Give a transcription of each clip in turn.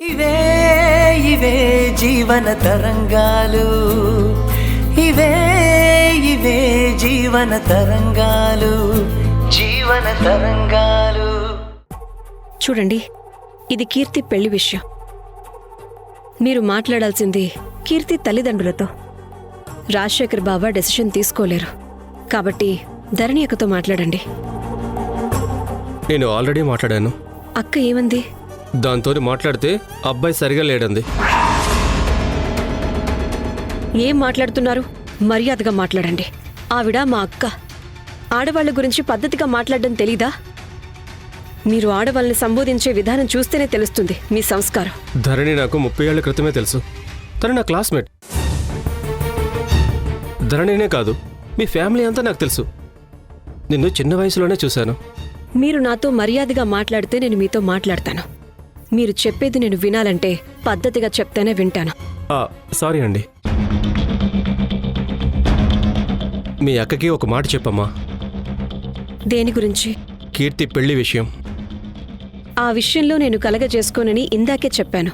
ఇవే ఇవే జీవన తరంగాలు, ఇవే ఇవే జీవన తరంగాలు, జీవన తరంగాలు. చూడండి, ఇది కీర్తి పెళ్లి విషయం. మీరు మాట్లాడాల్సింది కీర్తి తల్లిదండ్రులతో. రాజశేఖర్ బావ డెసిషన్ తీసుకోలేరు, కాబట్టి ధరణి అక్కతో మాట్లాడండి. నేను ఆల్రెడీ మాట్లాడాను. అక్క ఏమంది? దాంతో మాట్లాడితే అబ్బాయి సరిగా లేడంది. ఏం మాట్లాడుతున్నారు? మర్యాదగా మాట్లాడండి. ఆవిడ మా అక్క. ఆడవాళ్ల గురించి పద్ధతిగా మాట్లాడడం తెలీదా? మీరు ఆడవాళ్ళని సంబోధించే విధానం చూస్తేనే తెలుస్తుంది మీ సంస్కారం. ధరణి నాకు 30 ఏళ్ల క్రితమే తెలుసు. తను నా క్లాస్మేట్. ధరణినే కాదు, మీ ఫ్యామిలీ అంతా నాకు తెలుసు. నిన్ను చిన్న వయసులోనే చూశాను. మీరు నాతో మర్యాదగా మాట్లాడితే నేను మీతో మాట్లాడతాను. మీరు చెప్పేది నేను వినాలంటే పద్ధతిగా చెప్తేనే వింటాను. సారీ అండి. మీ అక్కకి ఒక మాట చెప్పమ్మా. దేని గురించి? కీర్తి పెళ్లి విషయం. ఆ విషయంలో నేను కలగజేసుకోనని ఇందాకే చెప్పాను.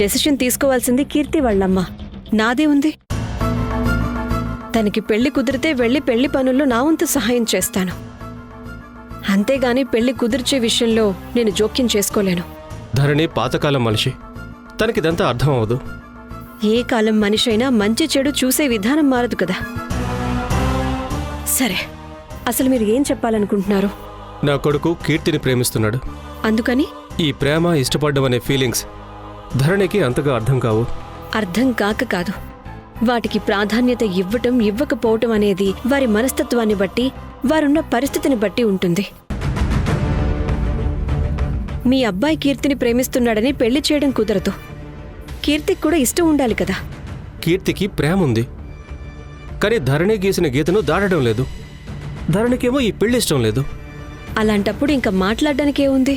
డెసిషన్ తీసుకోవాల్సింది కీర్తి వాళ్ళమ్మ. నాదే ఉంది. తనకి పెళ్లి కుదిరితే వెళ్లి పెళ్లి పనుల్లో నా వంతు సహాయం చేస్తాను. అంతేగాని పెళ్లి కుదిర్చే విషయంలో నేను జోక్యం చేసుకోలేను. ధరణి పాతకాలం మనిషి. తనకిదంతా అర్థం అవ్వదు. ఏ కాలం మనిషైనా మంచి చెడు చూసే విధానం మారదు కదా. సరే, అసలు మీరు ఏం చెప్పాలనుకుంటున్నారు? నా కొడుకు కీర్తిని ప్రేమిస్తున్నాడు. అందుకని ఈ ప్రేమ, ఇష్టపడ్డం అనే ఫీలింగ్స్ ధరణికి అంతగా అర్థం కావు. అర్థం కాక కాదు, వాటికి ప్రాధాన్యత ఇవ్వటం ఇవ్వకపోవటం అనేది వారి మనస్తత్వాన్ని బట్టి, వారున్న పరిస్థితిని బట్టి ఉంటుంది. మీ అబ్బాయి కీర్తిని ప్రేమిస్తున్నాడని పెళ్లి చేయడం కుదరదు. కీర్తికి కూడా ఇష్టం ఉండాలి కదా. కీర్తికి ప్రేమ ఉంది, కానీ ధరణి గీసిన గీతను దాటడం లేదు. ధరణికేమో ఈ పెళ్లి ఇష్టం లేదు. అలాంటప్పుడు ఇంకా మాట్లాడడానికే ఉంది.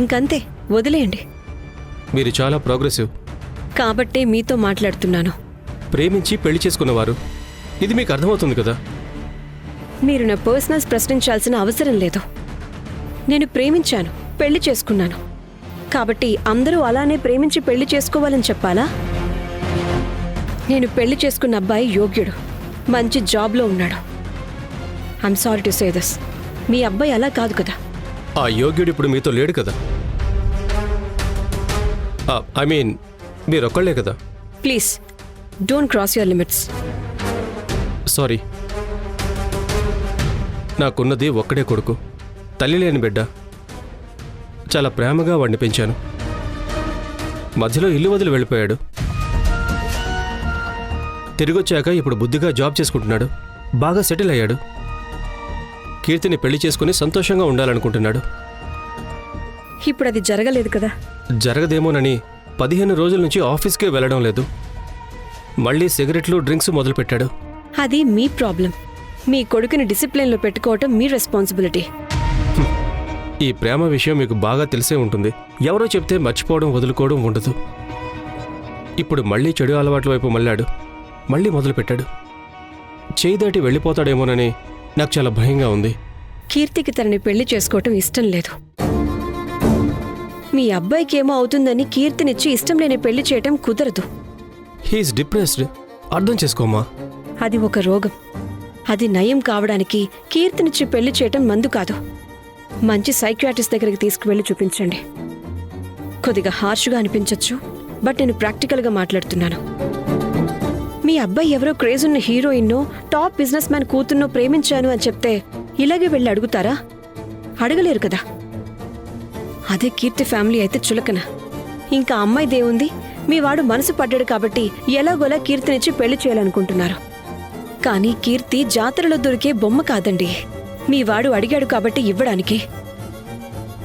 ఇంకంతే, వదిలేయండి. మీరు చాలా ప్రోగ్రెసివ్. కాబట్టే మీతో మాట్లాడుతున్నాను. ప్రేమించి పెళ్లి చేసుకున్నవారు. ఇది మీకు అర్థమవుతుంది కదా. మీరు నా పర్సనల్స్ ప్రశ్నించాల్సిన అవసరం లేదు. నేను ప్రేమించాను, పెళ్లి చేసుకున్నాను. కాబట్టి అందరూ అలానే ప్రేమించి పెళ్లి చేసుకోవాలని చెప్పాలా? నేను పెళ్లి చేసుకున్న అబ్బాయి యోగ్యుడు, మంచి జాబ్లో ఉన్నాడు. I'm sorry to say this. మీ అబ్బాయి అలా కాదు కదా. ఆ యోగ్యుడు ఇప్పుడు మీతో లేడు కదా. ఐ మీన్, మీరొక్కళ్లే కదా. Please don't cross your limits. Sorry. నాకున్నది ఒక్కడే కొడుకు, తల్లి లేని బిడ్డ. చాలా ప్రేమగా వాడిని పెంచాను. మధ్యలో ఇల్లు వదిలి వెళ్ళిపోయాడు. తిరిగొచ్చాక ఇప్పుడు బుద్ధిగా జాబ్ చేసుకుంటున్నాడు, బాగా సెటిల్ అయ్యాడు. కీర్తిని పెళ్లి చేసుకుని సంతోషంగా ఉండాలనుకుంటున్నాడు. ఇప్పుడు అది జరగలేదు కదా. జరగదేమోనని 15 రోజుల నుంచి ఆఫీస్కే వెళ్ళడం లేదు. మళ్ళీ సిగరెట్లు, డ్రింక్స్ మొదలుపెట్టాడు. అది మీ ప్రాబ్లం. మీ కొడుకుని డిసిప్లిన్లో పెట్టుకోవటం మీ రెస్పాన్సిబిలిటీ. ఈ ప్రేమ విషయం మీకు బాగా తెలిసే ఉంటుంది. ఎవరో చెప్తే మర్చిపోవడం, వదులుకోవడం ఉండదు. ఇప్పుడు మళ్ళీ చెడు అలవాట్ల వైపు మళ్ళాడు. మళ్ళీ మొదలుపెట్టాడు. చేయి దాటి వెళ్ళిపోతాడేమోనని నాకు చాలా భయంగా ఉంది. కీర్తికి తనని పెళ్లి చేసుకోవటం ఇష్టం లేదు. మీ అబ్బాయికి ఏమో అవుతుందని కీర్తినిచ్చి ఇష్టం లేని పెళ్లి చేయటం కుదరదు. He is depressed. అర్థం చేసుకోమా. అది ఒక రోగం. అది నయం కావడానికి కీర్తినిచ్చి పెళ్లి చేయటం మందు కాదు. మంచి సైకియాట్రిస్ట్ దగ్గరికి తీసుకువెళ్ళి చూపించండి. కొద్దిగా హార్ష్గా అనిపించొచ్చు, బట్ నేను ప్రాక్టికల్గా మాట్లాడుతున్నాను. మీ అబ్బాయి ఎవరో క్రేజ్ ఉన్న హీరోయిన్నో, టాప్ బిజినెస్ మ్యాన్ కూతుర్నో ప్రేమించాను అని చెప్తే ఇలాగే వెళ్ళి అడుగుతారా? అడగలేరు కదా. అదే కీర్తి ఫ్యామిలీ అయితే చులకన. ఇంకా అమ్మాయి దేవుంది, మీ వాడు మనసు పడ్డాడు కాబట్టి ఎలాగోలా కీర్తినిచ్చి పెళ్లి చేయాలనుకుంటున్నారు. కానీ కీర్తి జాతరలో దొరికే బొమ్మ కాదండి. మీ వాడు అడిగాడు కాబట్టి ఇవ్వడానికి.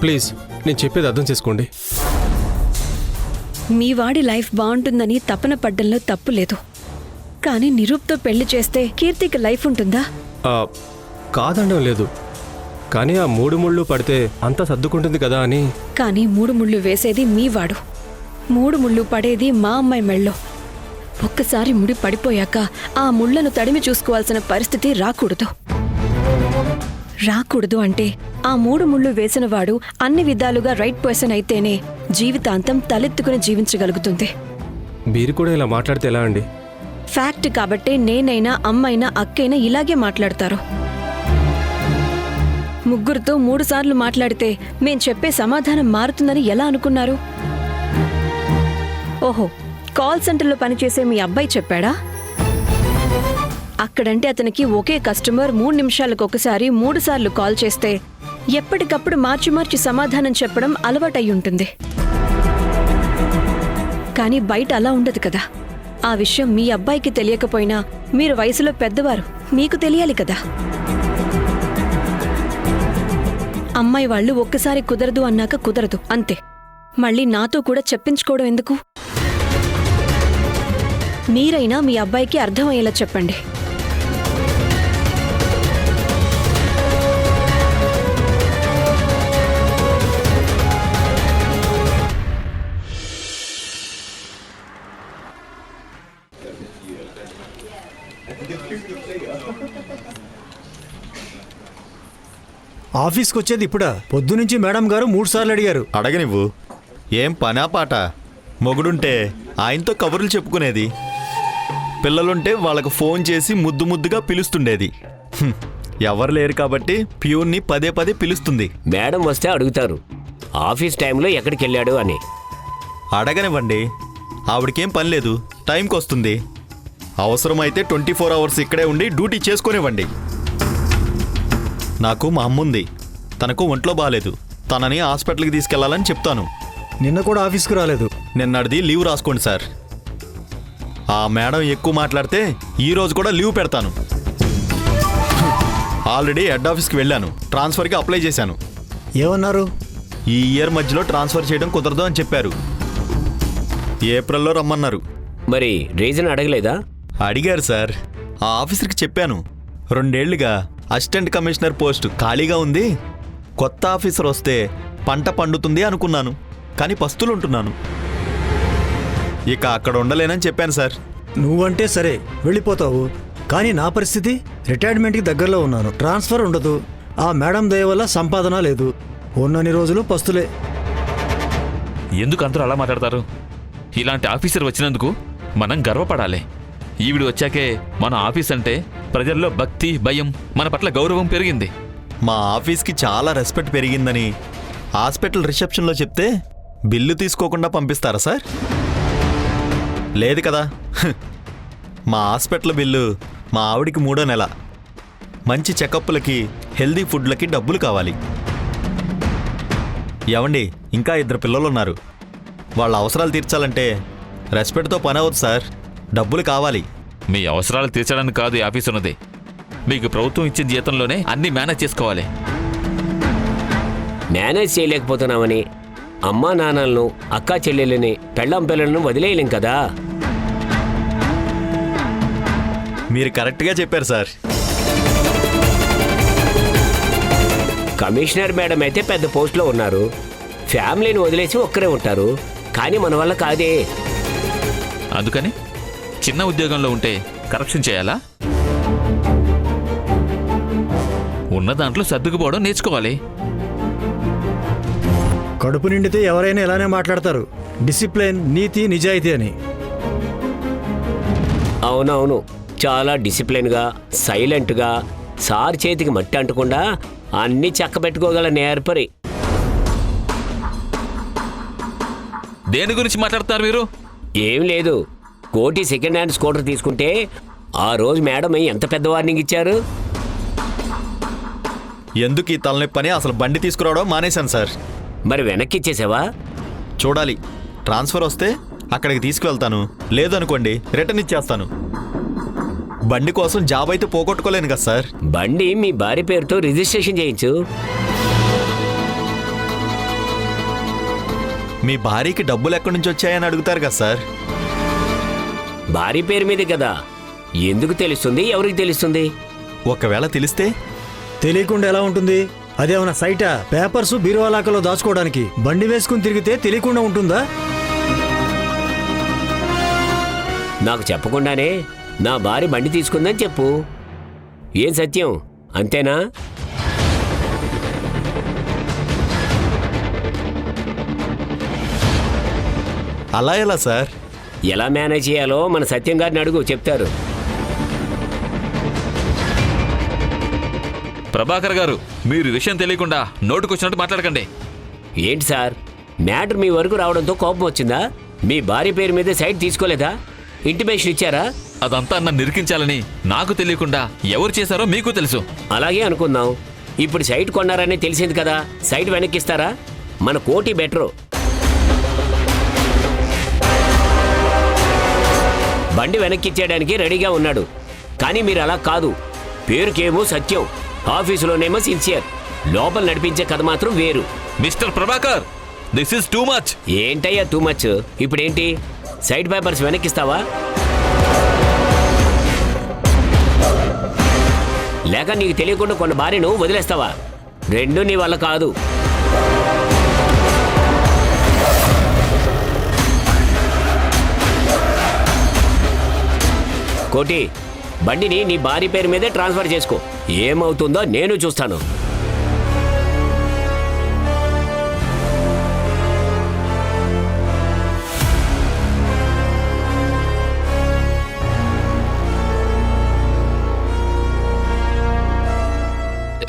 ప్లీజ్, నేను చెప్పేది అర్థం చేసుకోండి. మీ వాడి లైఫ్ బాగుంటుందని తపన పడ్డంలో తప్పు లేదు. కానీ నిరూప్తో పెళ్లి చేస్తే కీర్తికి లైఫ్ ఉంటుందా? కాదనడం లేదు, కానీ ఆ 3 ముళ్ళు పడితే అంతా సర్దుకుంటుంది కదా అని. కానీ 3 ముళ్ళు వేసేది మీ వాడు, 3 ముళ్ళు పడేది మా అమ్మాయి మెళ్ళో. ఒక్కసారి ముడి పడిపోయాక ఆ ముళ్లను తడిమి చూసుకోవాల్సిన పరిస్థితి రాకూడదు. రాకూడదు అంటే ఆ 3 ముళ్ళు వేసినవాడు అన్ని విధాలుగా రైట్ పర్సన్ అయితేనే జీవితాంతం తలెత్తుకుని జీవించగలుగుతుంది. మీరు కూడా ఇలా మాట్లాడితే ఎలా అండి? ఫ్యాక్ట్ కాబట్టే నేనైనా అమ్మైనా అక్కైనా ఇలాగే మాట్లాడతారు. ముగ్గురితో 3 సార్లు మాట్లాడితే మేం చెప్పే సమాధానం మారుతుందని ఎలా అనుకున్నారు? ఓహో, కాల్ సెంటర్లో పనిచేసే మీ అబ్బాయి చెప్పాడా? అక్కడంటే అతనికి ఒకే కస్టమర్ 3 నిమిషాలకు ఒకసారి 3 సార్లు కాల్ చేస్తే ఎప్పటికప్పుడు మార్చి మార్చి సమాధానం చెప్పడం అలవాటై ఉంటుంది. కానీ బయట అలా ఉండదు కదా. ఆ విషయం మీ అబ్బాయికి తెలియకపోయినా మీరు వయసులో పెద్దవారు, మీకు తెలియాలి కదా. అమ్మాయి వాళ్ళు ఒక్కసారి కుదరదు అన్నాక కుదరదు అంతే. మళ్ళీ నాతో కూడా చెప్పించుకోవడం ఎందుకు? మీరైనా మీ అబ్బాయికి అర్థమయ్యేలా చెప్పండి. ఆఫీస్కి వచ్చేది ఇప్పుడా? పొద్దునుంచి మేడం గారు 3 సార్లు అడిగారు. అడగనివ్వు. ఏం పనా పాట? మొగుడుంటే ఆయనతో కబుర్లు చెప్పుకునేది, పిల్లలుంటే వాళ్ళకు ఫోన్ చేసి ముద్దు ముద్దుగా పిలుస్తుండేది. ఎవరు లేరు కాబట్టి ప్యూన్ని పదే పదే పిలుస్తుంది. మేడం వస్తే అడుగుతారు ఆఫీస్ టైంలో ఎక్కడికి వెళ్ళాడు అని. అడగనివ్వండి. ఆవిడకేం పని లేదు, టైంకి వస్తుంది. అవసరమైతే 24 అవర్స్ ఇక్కడే ఉండి డ్యూటీ చేసుకునేవ్వండి. నాకు మా అమ్ముంది, తనకు ఒంట్లో బాగాలేదు, తనని హాస్పిటల్కి తీసుకెళ్లాలని చెప్తాను. నిన్న కూడా ఆఫీస్కి రాలేదు. నిన్నటిది లీవ్ రాసుకోండి సార్. ఆ మేడం ఎక్కువ మాట్లాడితే ఈరోజు కూడా లీవ్ పెడతాను. ఆల్రెడీ హెడ్ ఆఫీస్కి వెళ్ళాను, ట్రాన్స్ఫర్కి అప్లై చేశాను. ఏమన్నారు? ఈ ఇయర్ మధ్యలో ట్రాన్స్ఫర్ చేయడం కుదరదు అని చెప్పారు. ఏప్రిల్లో రమ్మన్నారు. మరి రీజన్ అడగలేదా? అడిగారు సార్. ఆ ఆఫీసర్కి చెప్పాను, 2 ఏళ్లుగా అసిస్టెంట్ కమిషనర్ పోస్ట్ ఖాళీగా ఉంది, కొత్త ఆఫీసర్ వస్తే పంట పండుతుంది అనుకున్నాను, కానీ పస్తులుంటున్నాను. ఇక అక్కడ ఉండలేనని చెప్పాను సార్. నువ్వంటే సరే వెళ్ళిపోతావు, కానీ నా పరిస్థితి రిటైర్మెంట్కి దగ్గరలో ఉన్నాను. ట్రాన్స్ఫర్ ఉండదు, ఆ మేడం దయ వల్ల సంపాదన లేదు, ఉన్నన్ని రోజులు పస్తులే. ఎందుకు అందరూ అలా మాట్లాడతారు? ఇలాంటి ఆఫీసర్ వచ్చినందుకు మనం గర్వపడాలి. ఈవిడ వచ్చాకే మన ఆఫీస్ అంటే ప్రజల్లో భక్తి, భయం, మన పట్ల గౌరవం పెరిగింది. మా ఆఫీస్కి చాలా రెస్పెక్ట్ పెరిగిందని హాస్పిటల్ రిసెప్షన్లో చెప్తే బిల్లు తీసుకోకుండా పంపిస్తారా సార్? లేదు కదా. మా హాస్పిటల్ బిల్లు మా ఆవిడికి 3వ నెల. మంచి చెకప్లకి, హెల్దీ ఫుడ్లకి డబ్బులు కావాలి. ఏమండి, ఇంకా 2 పిల్లలు ఉన్నారు. వాళ్ళ అవసరాలు తీర్చాలంటే రెస్పెక్ట్తో పని అవ్వదు సార్, డబ్బులు కావాలి. మీ అవసరాలు తీర్చడానికి కాదు ఈ ఆఫీస్ ఉన్నది. మీకు ప్రభుత్వం ఇచ్చిన జీతంలోనే అన్ని మేనేజ్ చేసుకోవాలి. మేనేజ్ చేయలేకపోతున్నామని అమ్మా నాన్నలను, అక్కా చెల్లెళ్ళని, పెళ్ళాం పిల్లలను వదిలేయలేం కదా. మీరు కరెక్ట్గా చెప్పారు సార్. కమిషనర్ మేడం అయితే పెద్ద పోస్ట్లో ఉన్నారు, ఫ్యామిలీని వదిలేసి ఒక్కరే ఉంటారు. కానీ మన వల్ల కాదే. అందుకని చిన్న ఉద్యోగంలో ఉంటే కరప్షన్ చేయాలా? ఉన్న దాంట్లో సర్దుకుపోవడం నేర్చుకోవాలి. కడుపు నిండితే ఎవరైనా ఇలానే మాట్లాడతారు, డిసిప్లిన్, నీతి, నిజాయితీ అని. అవునవును, చాలా డిసిప్లిన్గా, సైలెంట్గా, సార్ చేతికి మట్టి అంటకుండా అన్నీ చక్కబెట్టుకోగల నేర్పరి. దేని గురించి మాట్లాడతారు మీరు? ఏం లేదు, కోటి సెకండ్ హ్యాండ్ స్కూటర్ తీసుకుంటే ఆ రోజు మేడం ఎంత పెద్ద వార్నింగ్ ఇచ్చారు. ఎందుకు ఈ తలనొప్పని అసలు బండి తీసుకురావడం మానేశాను సార్. మరి వెనక్కి ఇచ్చేసావా? చూడాలి, ట్రాన్స్ఫర్ వస్తే అక్కడికి తీసుకువెళ్తాను, లేదనుకోండి రిటర్న్ ఇచ్చేస్తాను. బండి కోసం జాబ్ అయితే పోగొట్టుకోలేను కదా సార్. బండి మీ భార్య పేరుతో రిజిస్ట్రేషన్ చేయించు. మీ భార్యకి డబ్బులు ఎక్కడి నుంచి వచ్చాయని అడుగుతారు కదా సార్. భార్య పేరు మీదే కదా, ఎందుకు తెలుస్తుంది? ఎవరికి తెలుస్తుంది? ఒకవేళ తెలిస్తే? తెలియకుండా ఎలా ఉంటుంది? అదేమన్నా సైటా? పేపర్స్ బీరువాలాకలో దాచుకోవడానికి. బండి వేసుకుని తిరిగితే తెలియకుండా ఉంటుందా? నాకు చెప్పకుండానే నా భార్య బండి తీసుకుందని చెప్పు. ఏం సత్యం, అంతేనా? అలా ఎలా సార్? ఎలా మేనేజ్ చేయాలో మన సత్యం గారిని అడుగు, చెప్తారు. ప్రభాకర్ గారు, మీరు విషయం తెలియకుండా నోటుకొచ్చినట్టు మాట్లాడకండి. ఏంటి సార్, మ్యాటర్ మీ వరకు రావడంతో కోపం వచ్చిందా? మీ భార్య పేరు మీద సైట్ తీసుకోలేదా? ఇంటిమేషన్ ఇచ్చారా? అదంతా నన్ను నిరికించాలని నాకు తెలియకుండా ఎవరు చేశారో మీకు తెలుసు. అలాగే అనుకుందాం. ఇప్పుడు సైట్ కొన్నారని తెలిసింది కదా, సైట్ వెనక్కిస్తారా? మన కోటి బెటరు. బండి వెనక్కిచ్చేయడానికి రెడీగా ఉన్నాడు. కానీ మీరు అలా కాదు. పేరుకేమో సత్యం, ఆఫీసులోనేమో సిన్సియర్, లోపల నడిపించే కథ మాత్రం వేరు. Mister Prabhakar, this is too much. ఏంటయ్యా టూ మచ్? ఇప్పుడేంటి, సైట్ పేపర్స్ వెనక్కిస్తావా లేక నీకు తెలియకుండా కొన్న భార్యను వదిలేస్తావా? రెండు నీ వల్ల కాదు. కోటి, బండిని నీ భార్య పేరు మీదే ట్రాన్స్ఫర్ చేసుకో. ఏమవుతుందో నేను చూస్తాను.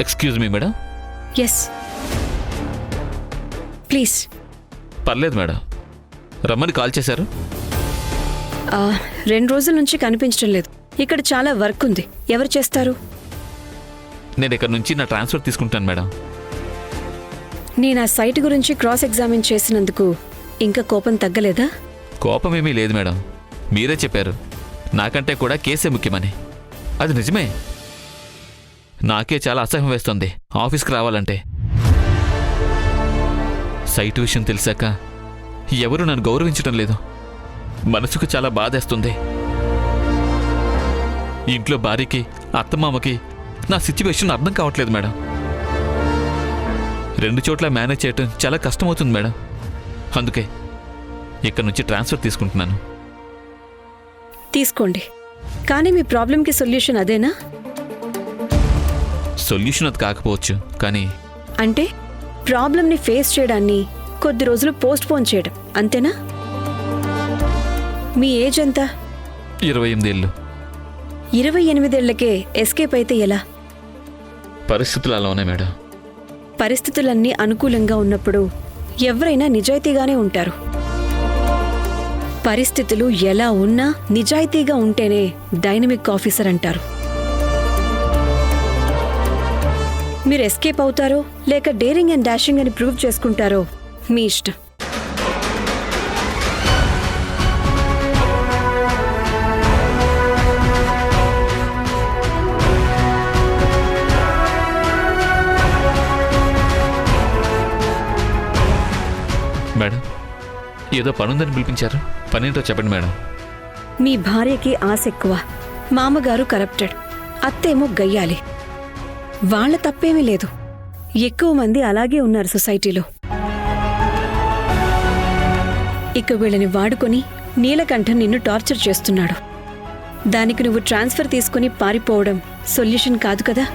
Excuse me madam. Yes please. పర్లేదు మేడం, రమ్మని కాల్ చేశారు. 2 రోజుల నుంచి కనిపించడం లేదు. ఇక్కడ చాలా వర్క్ ఉంది. ఎవరు చేస్తారు? నేను ఇక్కడ నుంచి నా ట్రాన్స్ఫర్ తీసుకుంటాను మేడం. నేను ఆ సైట్ గురించి క్రాస్ ఎగ్జామిన్ చేసినందుకు ఇంకా కోపం తగ్గలేదా? కోపమేమీ లేదు మేడం, మీరే చెప్పారు నాకంటే కూడా కేసే ముఖ్యమని. అది నిజమే. నాకే చాలా అసహ్యం వేస్తుంది ఆఫీస్కి రావాలంటే. సైట్ విషయం తెలిసాక ఎవరు నన్ను గౌరవించడం లేదు. మనసుకు చాలా బాధేస్తుంది. ఇంట్లో భార్యకి, అత్తమామకి నా సిచ్యువేషన్ అర్థం కావట్లేదు మేడం. 2 చోట్ల మేనేజ్ చేయటం చాలా కష్టమవుతుంది మేడం. అందుకే ఇక్కడ నుంచి ట్రాన్స్ఫర్ తీసుకుంటున్నాను. తీసుకోండి, కానీ మీ ప్రాబ్లంకి సొల్యూషన్ అదేనా? సొల్యూషన్ అది కాకపోవచ్చు, కానీ అంటే ప్రాబ్లంని ఫేస్ చేయడాన్ని కొద్ది రోజులు పోస్ట్ పోన్ చేయడం, అంతేనా? మీ ఏజ్ ఎంత? 28 ఏళ్ళు. 28 ఏళ్లకే ఎస్కేప్ అయితే ఎలా? పరిస్థితులు అలా ఉన్నాయి మేడం. పరిస్థితులన్నీ అనుకూలంగా ఉన్నప్పుడు ఎవరైనా నిజాయితీగానే ఉంటారు. పరిస్థితులు ఎలా ఉన్నా నిజాయితీగా ఉంటేనే డైనమిక్ ఆఫీసర్ అంటారు. మీరు ఎస్కేప్ అవుతారో లేక డేరింగ్ అండ్ డాషింగ్ అని ప్రూవ్ చేసుకుంటారో మీ ఇష్టం. మేడం, ఏదో పనుందని పిలిపించారు. పనేంటో చెప్పండి మేడం. మీ భార్యకి ఆశ ఎక్కువ, మామగారు కరప్టెడ్, అత్తేమో గయ్యాలి. వాళ్ళ తప్పేమీ లేదు. ఎక్కువ మంది అలాగే ఉన్నారు సొసైటీలో. ఇక వీళ్ళని వాడుకొని నీలకంఠన్ నిన్ను టార్చర్ చేస్తున్నాడు. దానికి నువ్వు ట్రాన్స్ఫర్ తీసుకుని పారిపోవడం సొల్యూషన్ కాదు కదా.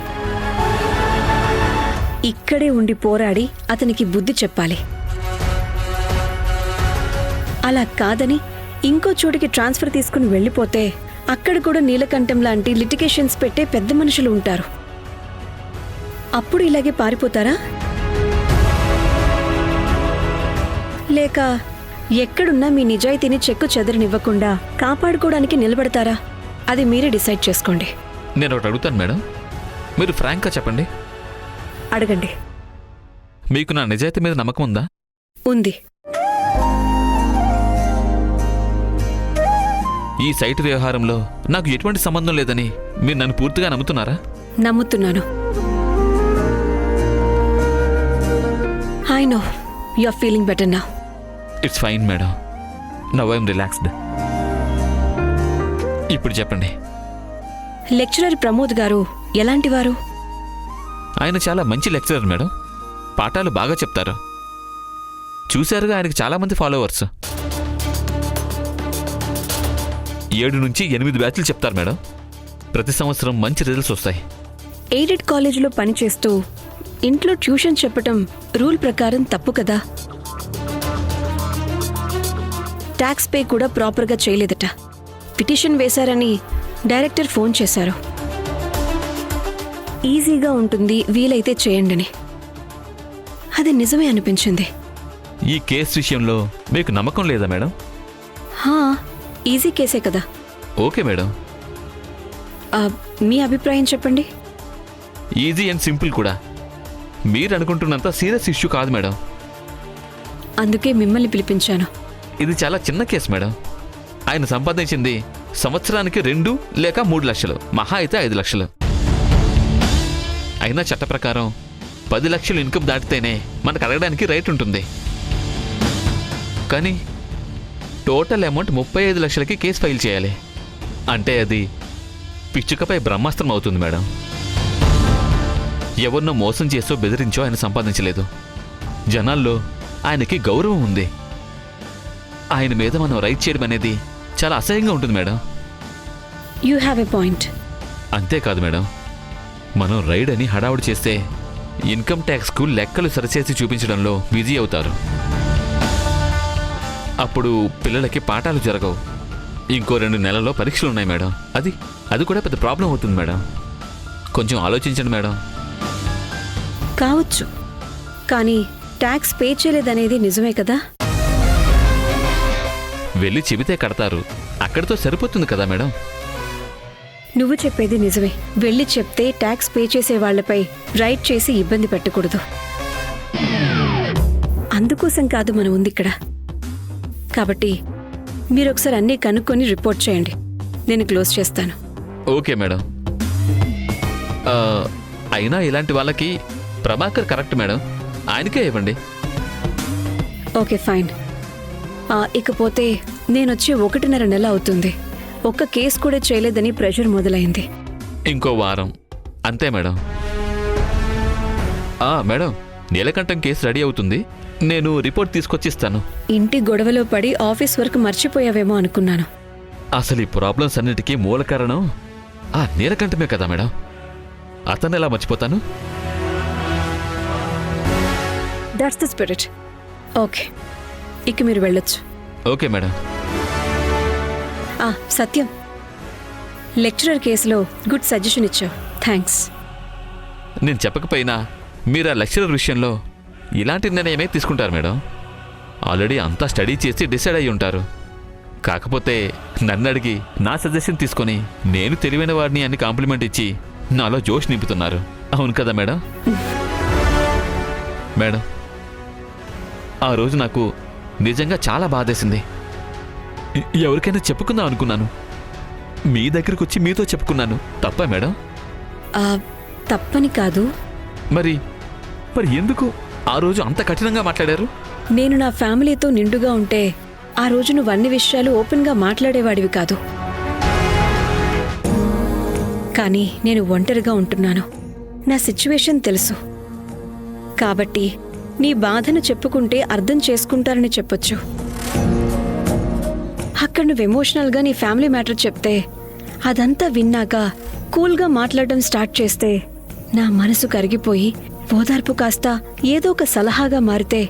ఇక్కడే ఉండి పోరాడి అతనికి బుద్ధి చెప్పాలి. అలా కాదని ఇంకో చోటికి ట్రాన్స్ఫర్ తీసుకుని వెళ్ళిపోతే అక్కడ కూడా నీలకంఠం లాంటి లిటిగేషన్స్ పెట్టే పెద్ద మనుషులు ఉంటారు. అప్పుడు ఇలాగే పారిపోతారా? లేక ఎక్కడున్నా మీ నిజాయితీని చెక్కు చెదరనివ్వకుండా కాపాడుకోవడానికి నిలబడతారా? అది మీరే డిసైడ్ చేసుకోండి. నేను ఒకటి అడుగుతాను మేడం, మీరు ఫ్రాంక్గా చెప్పండి. అడగండి. మీకు నా నిజాయితీ మీద నమ్మకం ఉందా? ఉంది. ఈ సైట్ వ్యవహారంలో నాకు ఎటువంటి సంబంధం లేదని మీరు నన్ను పూర్తిగా నమ్ముతున్నారా? నమ్ముతున్నాను. I know you are feeling better now. It's fine madam, now I'm relaxed. ఇప్పుడు చెప్పండి. లెక్చరర్ ప్రమోద్ గారు ఎలాంటివారు? ఆయన చాలా మంచి లెక్చరర్ మేడం. పాఠాలు బాగా చెప్తారు. చూశారుగా ఆయనకి చాలామంది ఫాలోవర్స్. 7 నుంచి 8 బ్యాచ్లు చెప్తారు మేడం. ప్రతి సంవత్సరం మంచి రిజల్ట్స్ వస్తాయి. ఎయిడెడ్ కాలేజీలో పనిచేస్తూ ఇంట్లో ట్యూషన్ చెప్పటం రూల్ ప్రకారం తప్పు కదా. ట్యాక్స్ పే కూడా ప్రాపర్గా చేయలేదట. పిటిషన్ వేశారని డైరెక్టర్ ఫోన్ చేశారు. ఈజీగా ఉంటుంది, వీలైతే చేయండని. అది నిజమే అనిపించింది. ఈ కేసు విషయంలో మీకు నమ్మకం లేదా మేడం? హా, ఈజీ కేసే కదా. ఓకే మేడం, మీ అభిప్రాయం చెప్పండి. ఈజీ అండ్ సింపుల్ కూడా. మీరు అనుకుంటున్నంత సీరియస్ ఇష్యూ కాదు మేడం. అందుకే మిమ్మల్ని పిలిపించాను. ఇది చాలా చిన్న కేసు మేడం. ఆయన సంపాదించింది సంవత్సరానికి 2 లేక 3 లక్షలు, మహా అయితే 5 లక్షలు. అయినా చట్ట ప్రకారం 10 లక్షలు ఇన్కమ్ దాటితేనే మనకు అడగడానికి రైట్ ఉంటుంది. కానీ టోటల్ అమౌంట్ 35 లక్షలకి కేసు ఫైల్ చేయాలి అంటే అది పిచ్చుకపై బ్రహ్మాస్త్రం అవుతుంది మేడం. ఎవరినో మోసం చేసో బెదిరించో ఆయన సంపాదించలేదు. జనాల్లో ఆయనకి గౌరవం ఉంది. ఆయన మీద మనం రైట్ చేయడం అనేది చాలా అసహ్యంగా ఉంటుంది madam. You have a point. అంతేకాదు మేడం, మనం రైడ్ అని హడావుడి చేస్తే ఇన్కమ్ ట్యాక్స్కు లెక్కలు సరిచేసి చూపించడంలో బిజీ అవుతారు. అప్పుడు పిల్లలకి పాఠాలు జరగవు. ఇంకో 2 నెలల్లో పరీక్షలు ఉన్నాయి మేడం. అది కూడా పెద్ద ప్రాబ్లం అవుతుంది మేడం. కొంచెం ఆలోచించండి మేడం. కావచ్చు, కానీ ట్యాక్స్ పే చేయలేదనేది నిజమే కదా. వెళ్ళి చెబితే కడతారు, అక్కడితో సరిపోతుంది కదా మేడం. నువ్వు చెప్పేది నిజమే. వెళ్ళి చెప్తే ట్యాక్స్ పే చేసే వాళ్లపై రైట్ చేసి ఇబ్బంది పెట్టకూడదు. అందుకోసం కాదు మనం ఉంది ఇక్కడ. కాబట్టి మీరొకసారి అన్నీ కనుక్కొని రిపోర్ట్ చేయండి. నేను క్లోజ్ చేస్తాను. Okay madam. అయినా ఇలాంటి వాళ్ళకి ప్రభాకర్ కరెక్ట్ మేడం, ఆయనకే ఇవ్వండి. Okay fine. ఇకపోతే నేనొచ్చి 1.5 నెల అవుతుంది. ఒక్క కేసు కూడా చేయలేదని ప్రెషర్ మొదలైంది. ఇంకో వారం అంతే మేడం. మేడం, నీలకంఠం కేసు రెడీ అవుతుంది. నేను రిపోర్ట్ తీసుకొచ్చిస్తాను. ఇంటి గొడవలో పడి ఆఫీస్ వర్క్ మర్చిపోయావేమో అనుకున్నాను. అసలు ఈ ప్రాబ్లమ్స్ అన్నిటికీ మూల కారణం ఆ నీలకంఠమే కదా మేడం. అతను ఎలా మర్చిపోతాను? That's the spirit. ఓకే, ఇక మీరు వెళ్ళొచ్చు. Okay madam. సత్యం, లెక్చరర్ కేసులో గుడ్ సజెషన్ ఇచ్చావు. థ్యాంక్స్. నేను చెప్పకపోయినా మీరు ఆ లెక్చరర్ విషయంలో ఇలాంటి నిర్ణయమే తీసుకుంటారు మేడం. ఆల్రెడీ అంతా స్టడీ చేసి డిసైడ్ అయ్యి ఉంటారు. కాకపోతే నన్ను అడిగి నా సజెషన్ తీసుకొని నేను తెలివైన వాడిని అని కాంప్లిమెంట్ ఇచ్చి నాలో జోష్ నింపుతున్నారు. అవును కదా మేడం? మేడం, ఆ రోజు నాకు నిజంగా చాలా బాధేసింది. ఎవరికైనా చెప్పుకుందాం అనుకున్నాను. మీ దగ్గరకు వచ్చి మీతో చెప్పుకున్నాను. తప్పా మేడం? తప్పని కాదు. మరి ఎందుకు ఆ రోజు అంత కఠినంగా మాట్లాడారు? నేను నా ఫ్యామిలీతో నిండుగా ఉంటే ఆ రోజు నువ్వు అన్ని విషయాలు ఓపెన్గా మాట్లాడేవాడివి కాదు. కానీ నేను ఒంటరిగా ఉంటున్నాను. నా సిచ్యువేషన్ తెలుసు. కాబట్టి నీ బాధను చెప్పుకుంటే అర్థం చేసుకుంటారని చెప్పొచ్చు. అక్కడ నువ్వు ఎమోషనల్గా నీ ఫ్యామిలీ మ్యాటర్ చెప్తే అదంతా విన్నాక కూల్గా మాట్లాడడం స్టార్ట్ చేస్తే నా మనసు కరిగిపోయి ఓదార్పు కాస్త ఏదో ఒక సలహాగా మారితే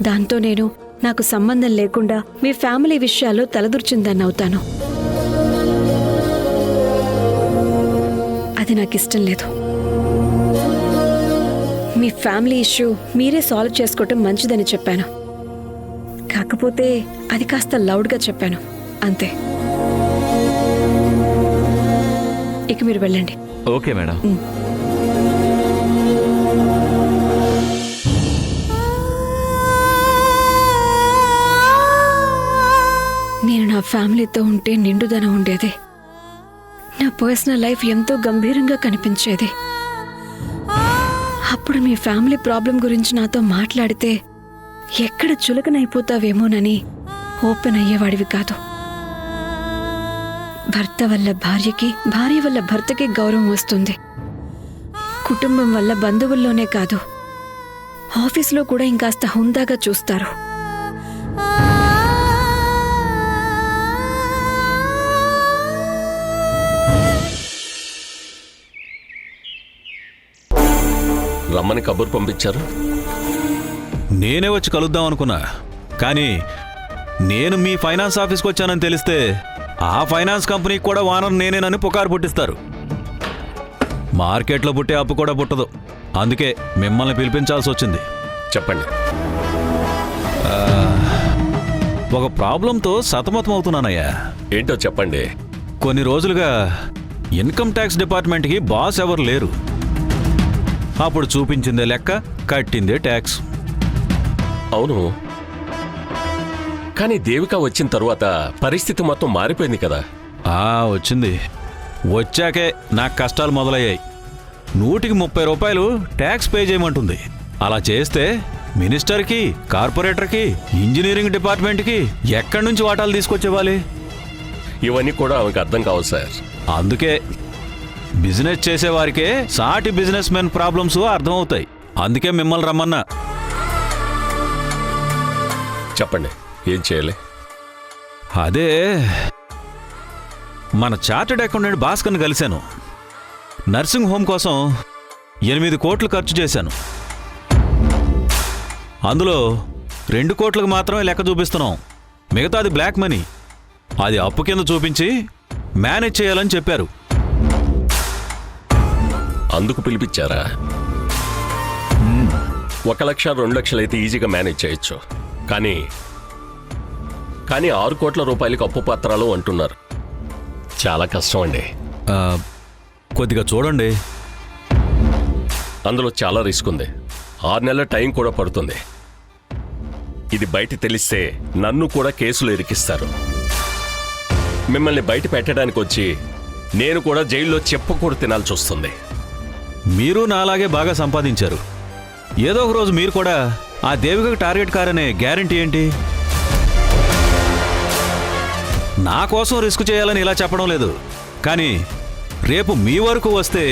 దాంతో నేను నాకు సంబంధం లేకుండా మీ ఫ్యామిలీ విషయాల్లో తలదూర్చిందని అవుతాను. అది నాకిష్టం లేదు. మీ ఫ్యామిలీ ఇష్యూ మీరే సాల్వ్ చేసుకోవటం మంచిదని చెప్పాను. కాకపోతే అది కాస్త లౌడ్గా చెప్పాను అంతే. ఇక మీరు వెళ్ళండి. Okay madam. నేను నా ఫ్యామిలీతో ఉంటే నిండుదనం ఉండేది. నా పర్సనల్ లైఫ్ ఎంతో గంభీరంగా కనిపించేది. అప్పుడు మీ ఫ్యామిలీ ప్రాబ్లం గురించి నాతో మాట్లాడితే ఎక్కడ చులకనైపోతావేమోనని ఓపెన్ అయ్యేవాడివి కాదు. భర్త వల్ల భార్యకి, భార్య వల్ల భర్తకి గౌరవం వస్తుంది. కుటుంబం వల్ల బంధువుల్లోనే కాదు, ఆఫీస్లో కూడా ఇంకాస్త హుందాగా చూస్తారు. రమ్మని కబురు పంపించారు. నేనే వచ్చి కలుద్దాం అనుకున్నా, కానీ నేను మీ ఫైనాన్స్ ఆఫీస్కి వచ్చానని తెలిస్తే ఆ ఫైనాన్స్ కంపెనీకి కూడా ఓనర్ నేనేనని పుకారు పుట్టిస్తారు. మార్కెట్లో పుట్టే అప్పు కూడా పుట్టదు. అందుకే మిమ్మల్ని పిలిపించాల్సి వచ్చింది. చెప్పండి. ఒక ప్రాబ్లంతో సతమతం అవుతున్నానయ్యా. ఏంటో చెప్పండి. కొన్ని రోజులుగా ఇన్కమ్ ట్యాక్స్ డిపార్ట్మెంట్కి బాస్ ఎవరు లేరు. అప్పుడు చూపించిందే లెక్క, కట్టిందే ట్యాక్స్. అవును, కానీ దేవిక వచ్చిన తరువాత పరిస్థితి మొత్తం మారిపోయింది కదా. వచ్చింది. వచ్చాకే నాకు కష్టాలు మొదలయ్యాయి. 130 రూపాయలు ట్యాక్స్ పే చేయమంటుంది. అలా చేస్తే మినిస్టర్కి, కార్పొరేటర్కి, ఇంజనీరింగ్ డిపార్ట్మెంట్కి ఎక్కడి నుంచి వాటాలు తీసుకొచ్చేవాలి? ఇవన్నీ కూడా ఆమెకు అర్థం కావు సార్. అందుకే బిజినెస్ చేసేవారికే సాటి బిజినెస్ మెన్ ప్రాబ్లమ్స్ అర్థమవుతాయి. అందుకే మిమ్మల్ని రమ్మన్నా. చెప్పండి, ఏం చేయాలి? అదే మన చార్టెడ్ అకౌంటెంట్ భాస్కర్ని కలిశాను. నర్సింగ్ హోమ్ కోసం 8 కోట్లు ఖర్చు చేశాను. అందులో 2 కోట్లకు మాత్రమే లెక్క చూపిస్తున్నాం. మిగతాది బ్లాక్ మనీ. అది అప్పు కింద చూపించి మేనేజ్ చేయాలని చెప్పారు. అందుకు పిలిపించారా? 1 లక్ష 2 లక్షలు అయితే ఈజీగా మేనేజ్ చేయొచ్చు. కానీ 6 కోట్ల రూపాయలకి అప్పు పత్రాలు అంటున్నారు. చాలా కష్టం అండి. కొద్దిగా చూడండి. అందులో చాలా రిస్క్ ఉంది. 6 నెలల టైం కూడా పడుతుంది. ఇది బయట తెలిస్తే నన్ను కూడా కేసులు ఇరికిస్తారు. మిమ్మల్ని బయట పెట్టడానికి వచ్చి నేను కూడా జైల్లో చెప్పకూడదు తినాల్సి వస్తుంది. మీరు నాలాగే బాగా సంపాదించారు. ఏదో ఒక రోజు మీరు కూడా ఆ దేవికకు టార్గెట్ కారనే గ్యారంటీ ఏంటి? నా కోసం రిస్క్ చేయాలని ఇలా చెప్పడం లేదు. కానీ రేపు మీ వరకు వస్తే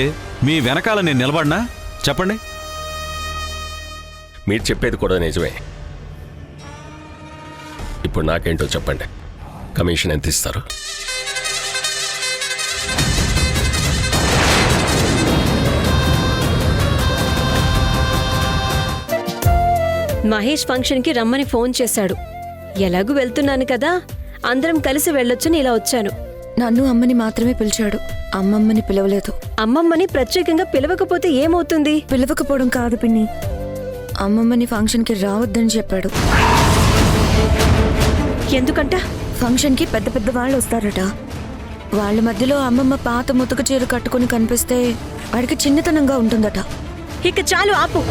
మీ వెనకాల నేను నిలబడినా? చెప్పండి. మీరు చెప్పేది కూడా నిజమే. ఇప్పుడు నాకేంటో చెప్పండి. కమిషన్ ఎంత ఇస్తారు? మహేష్ ఫంక్షన్కి రమ్మని ఫోన్ చేశాడు. ఎలాగూ వెళ్తున్నాను కదా, అందరం కలిసి వెళ్ళొచ్చని ఇలా వచ్చాను. నన్ను అమ్మని మాత్రమే పిలిచాడు, అమ్మమ్మని పిలవలేదు. అమ్మమ్మని ప్రత్యేకంగా పిలవకపోతే ఏమవుతుంది? పిలవకపోవడం కాదు పిన్ని, అమ్మమ్మని ఫంక్షన్కి రావద్దని చెప్పాడు. ఎందుకంట? ఫంక్షన్కి పెద్ద పెద్ద వాళ్ళు వస్తారట. వాళ్ళ మధ్యలో అమ్మమ్మ పాత ముతక చీర కట్టుకుని కనిపిస్తే వాడికి చిన్నతనంగా ఉంటుందట. ఇక చాలు, ఆపు.